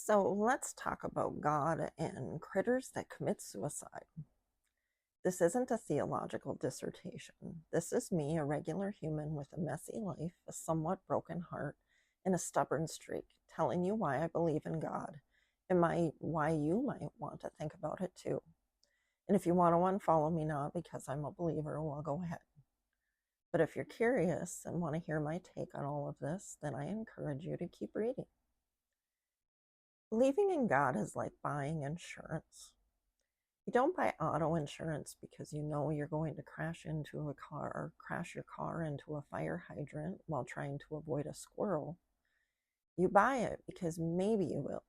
So let's talk about God and critters that commit suicide. This isn't a theological dissertation. This is me, a regular human with a messy life, a somewhat broken heart, and a stubborn streak, telling you why I believe in God and why you might want to think about it too. And if you want to unfollow me now because I'm a believer, well, go ahead. But if you're curious and want to hear my take on all of this, then I encourage you to keep reading. Believing in God is like buying insurance. You don't buy auto insurance because you know you're going to crash into a car or crash your car into a fire hydrant while trying to avoid a squirrel. You buy it because maybe you will,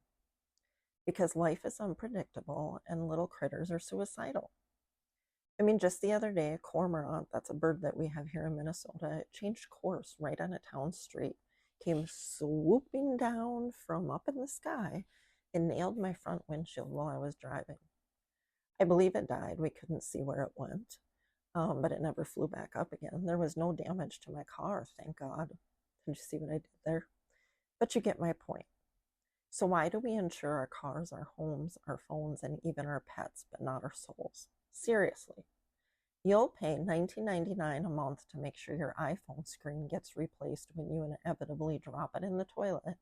because life is unpredictable and little critters are suicidal. I mean, just the other day, a cormorant, that's a bird that we have here in Minnesota, it changed course right on a town street, came swooping down from up in the sky and nailed my front windshield while I was driving. I believe it died. We couldn't see where it went, but it never flew back up again. There was no damage to my car, thank God. Did you see what I did there? But you get my point. So why do we insure our cars, our homes, our phones, and even our pets, but not our souls? Seriously. You'll pay $19.99 a month to make sure your iPhone screen gets replaced when you inevitably drop it in the toilet,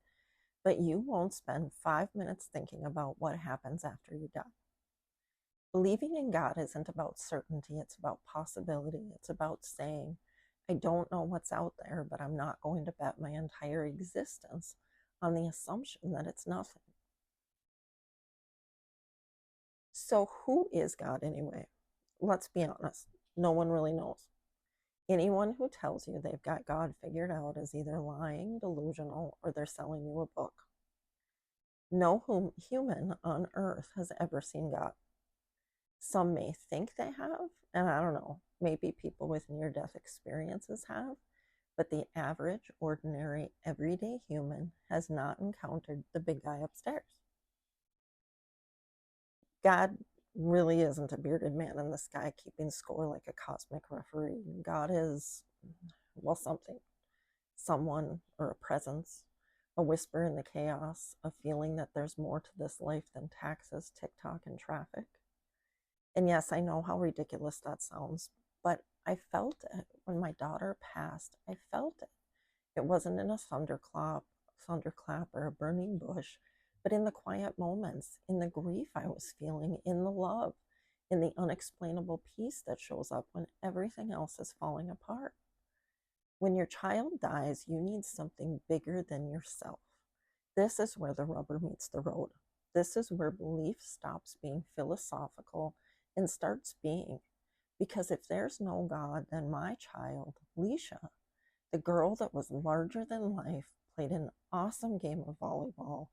but you won't spend 5 minutes thinking about what happens after you die. Believing in God isn't about certainty, it's about possibility. It's about saying, I don't know what's out there, but I'm not going to bet my entire existence on the assumption that it's nothing. So, who is God anyway? Let's be honest, no one really knows. Anyone who tells you they've got God figured out is either lying, delusional, or they're selling you a book. No human on earth has ever seen God. Some may think they have, and I don't know, maybe people with near-death experiences have, but the average, ordinary, everyday human has not encountered the big guy upstairs. God really isn't a bearded man in the sky keeping score like a cosmic referee. God is, well, something, someone, or a presence, a whisper in the chaos, a feeling that there's more to this life than taxes, TikTok, and traffic. And yes, I know how ridiculous that sounds, but I felt it when my daughter passed. I felt it. It wasn't in a thunderclap or a burning bush, but in the quiet moments, in the grief I was feeling, in the love, in the unexplainable peace that shows up when everything else is falling apart. When your child dies, you need something bigger than yourself. This is where the rubber meets the road. This is where belief stops being philosophical and starts being. Because if there's no God, then my child, Leisha, the girl that was larger than life, played an awesome game of volleyball,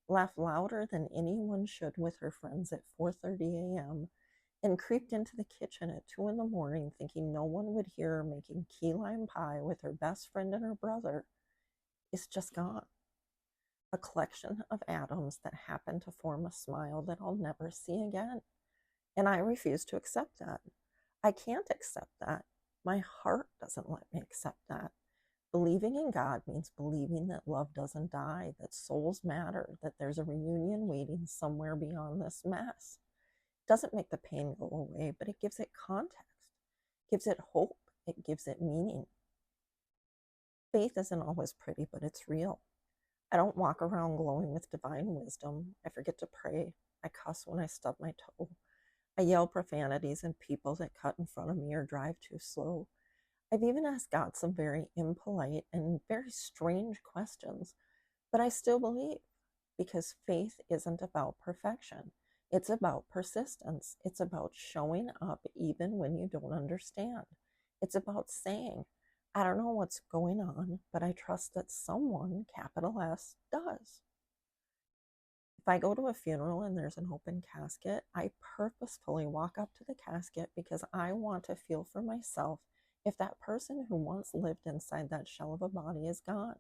laughed louder than anyone should with her friends at 4:30 a.m., and creeped into the kitchen at 2 in the morning thinking no one would hear her making key lime pie with her best friend and her brother, is just gone. A collection of atoms that happen to form a smile that I'll never see again. And I refuse to accept that. I can't accept that. My heart doesn't let me accept that. Believing in God means believing that love doesn't die, that souls matter, that there's a reunion waiting somewhere beyond this mess. It doesn't make the pain go away, but it gives it context, gives it hope, it gives it meaning. Faith isn't always pretty, but it's real. I don't walk around glowing with divine wisdom. I forget to pray. I cuss when I stub my toe. I yell profanities at people that cut in front of me or drive too slow. I've even asked God some very impolite and very strange questions, but I still believe because faith isn't about perfection. It's about persistence. It's about showing up even when you don't understand. It's about saying, I don't know what's going on, but I trust that someone, capital S, does. If I go to a funeral and there's an open casket, I purposefully walk up to the casket because I want to feel for myself if that person who once lived inside that shell of a body is gone.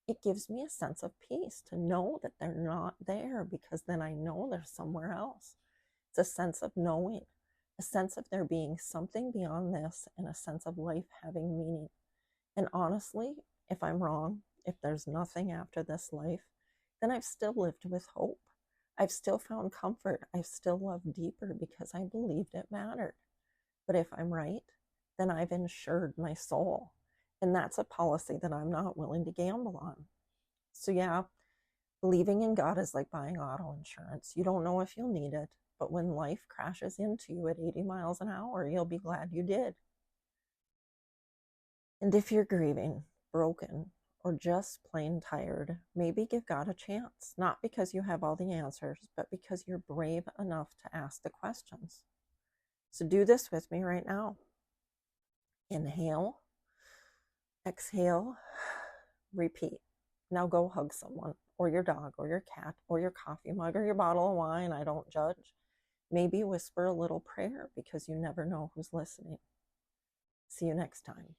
It gives me a sense of peace to know that they're not there because then I know they're somewhere else. It's a sense of knowing, a sense of there being something beyond this, and a sense of life having meaning. And honestly, if I'm wrong, if there's nothing after this life, then I've still lived with hope. I've still found comfort. I've still loved deeper because I believed it mattered. But if I'm right, then I've insured my soul. And that's a policy that I'm not willing to gamble on. So yeah, believing in God is like buying auto insurance. You don't know if you'll need it, but when life crashes into you at 80 miles an hour, you'll be glad you did. And if you're grieving, broken, or just plain tired, maybe give God a chance, not because you have all the answers, but because you're brave enough to ask the questions. So do this with me right now. Inhale, exhale, repeat. Now go hug someone, or your dog, or your cat, or your coffee mug, or your bottle of wine. I don't judge. Maybe whisper a little prayer because you never know who's listening. See you next time.